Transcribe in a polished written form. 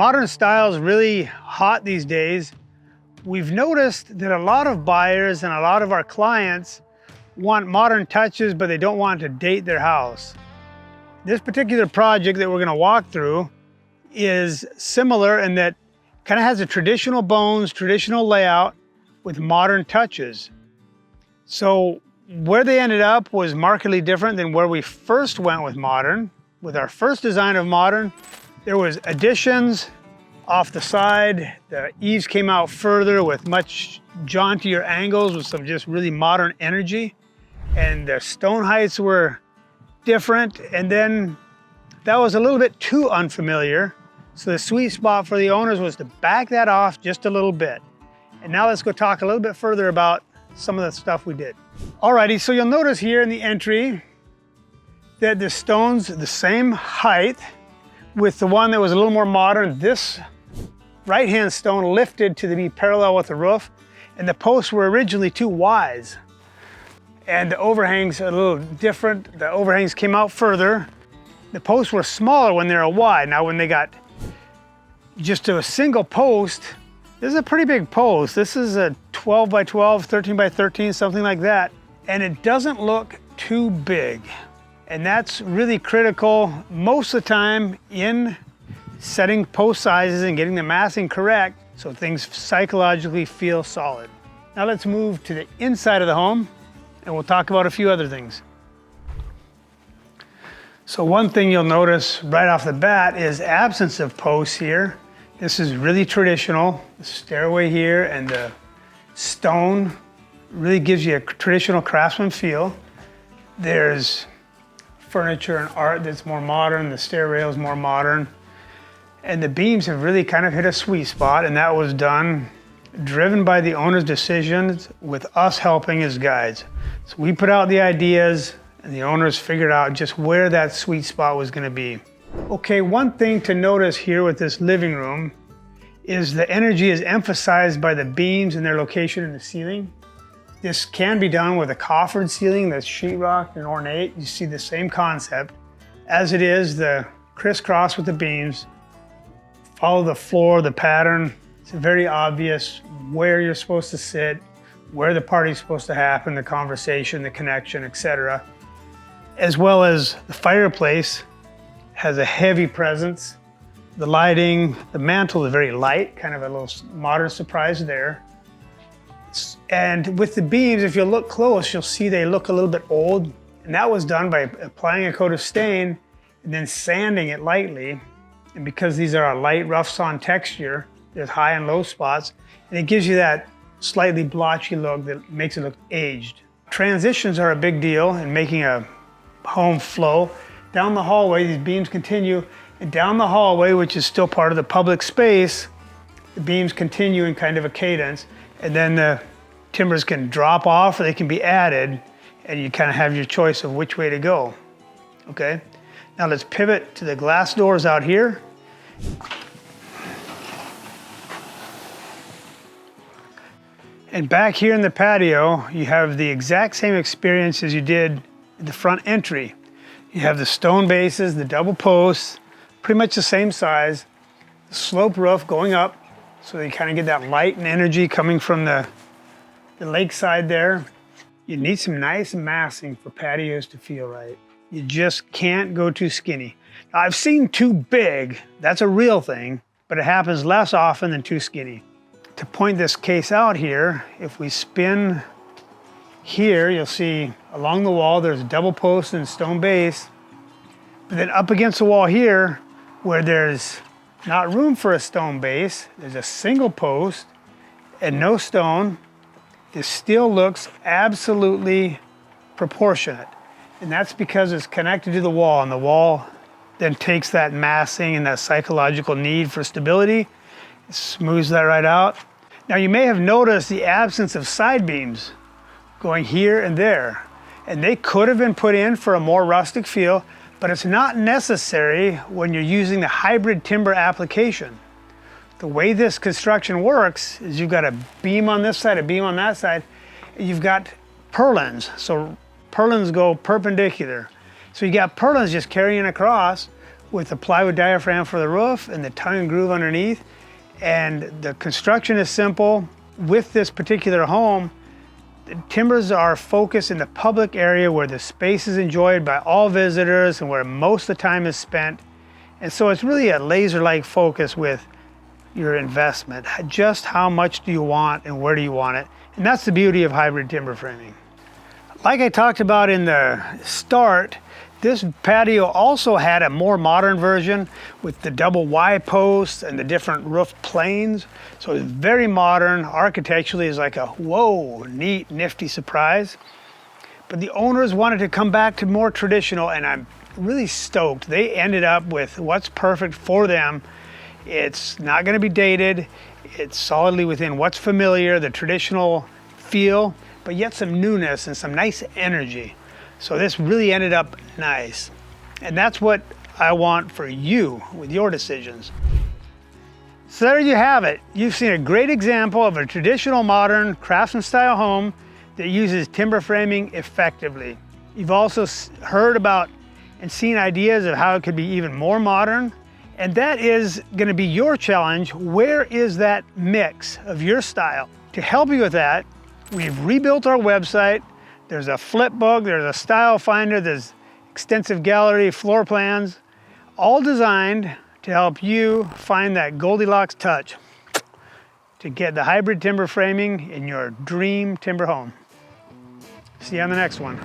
modern style is really hot these days, we've noticed that a lot of buyers and a lot of our clients want modern touches, but they don't want to date their house. This particular project that we're going to walk through is similar in that it kind of has a traditional bones, traditional layout with modern touches. So where they ended up was markedly different than where we first went with modern. With our first design of modern, there was additions off the side. The eaves came out further with much jauntier angles with some just really modern energy. And the stone heights were different. And then that was a little bit too unfamiliar. So the sweet spot for the owners was to back that off just a little bit. And now let's go talk a little bit further about some of the stuff we did. Alrighty, so you'll notice here in the entry that the stone's the same height with the one that was a little more modern. This right-hand stone lifted to be parallel with the roof, and the posts were originally too wide. And the overhangs are a little different. The overhangs came out further. The posts were smaller when they were wide. Now when they got just to a single post, this is a pretty big post. This is a 12 by 12, 13 by 13, something like that. And it doesn't look too big. And that's really critical most of the time in setting post sizes and getting the massing correct so things psychologically feel solid. Now let's move to the inside of the home and we'll talk about a few other things. So one thing you'll notice right off the bat is absence of posts here. This is really traditional. The stairway here and the stone really gives you a traditional craftsman feel. There's furniture and art that's more modern. The stair rail is more modern. And the beams have really kind of hit a sweet spot, and that was done driven by the owner's decisions with us helping as guides. So we put out the ideas and the owners figured out just where that sweet spot was going to be. Okay, one thing to notice here with this living room is the energy is emphasized by the beams and their location in the ceiling. This can be done with a coffered ceiling that's sheetrock and ornate. You see the same concept. As it is, the crisscross with the beams, follow the floor, the pattern. It's very obvious where you're supposed to sit, where the party's supposed to happen, the conversation, the connection, etc. As well as the fireplace has a heavy presence. The lighting, the mantle is very light, kind of a little modern surprise there. And with the beams, if you look close, you'll see they look a little bit old. And that was done by applying a coat of stain and then sanding it lightly. And because these are a light, rough sawn texture, there's high and low spots, and it gives you that slightly blotchy look that makes it look aged. Transitions are a big deal in making a home flow. Down the hallway, these beams continue, and down the hallway, which is still part of the public space, the beams continue in kind of a cadence, and then the timbers can drop off or they can be added, and you kind of have your choice of which way to go, okay? Now let's pivot to the glass doors out here. And back here in the patio, you have the exact same experience as you did in the front entry. You have the stone bases, the double posts, pretty much the same size, the slope roof going up, so you kind of get that light and energy coming from the lakeside there. You need some nice massing for patios to feel right. You just can't go too skinny. Now, I've seen too big, that's a real thing, but it happens less often than too skinny. To point this case out here, if we spin here, you'll see along the wall there's a double post and stone base, but then up against the wall here, where there's not room for a stone base, there's a single post and no stone. This still looks absolutely proportionate. And that's because it's connected to the wall, and the wall then takes that massing and that psychological need for stability, it smooths that right out. Now you may have noticed the absence of side beams going here and there, and they could have been put in for a more rustic feel, but it's not necessary when you're using the hybrid timber application. The way this construction works is you've got a beam on this side, a beam on that side, and you've got purlins. So purlins go perpendicular. So you got purlins just carrying across with the plywood diaphragm for the roof and the tongue and groove underneath. And the construction is simple. With this particular home, the timbers are focused in the public area where the space is enjoyed by all visitors and where most of the time is spent. And so it's really a laser-like focus with your investment. Just how much do you want and where do you want it? And that's the beauty of hybrid timber framing. Like I talked about in the start, this patio also had a more modern version with the double Y posts and the different roof planes. So it's very modern. Architecturally is like a whoa, neat, nifty surprise. But the owners wanted to come back to more traditional, and I'm really stoked. They ended up with what's perfect for them. It's not going to be dated. It's solidly within what's familiar, the traditional feel, but yet some newness and some nice energy. So this really ended up nice. And that's what I want for you with your decisions. So there you have it. You've seen a great example of a traditional modern craftsman style home that uses timber framing effectively. You've also heard about and seen ideas of how it could be even more modern. And that is going to be your challenge. Where is that mix of your style? To help you with that, we've rebuilt our website. There's a flip book, there's a style finder, there's extensive gallery floor plans, all designed to help you find that Goldilocks touch to get the hybrid timber framing in your dream timber home. See you on the next one.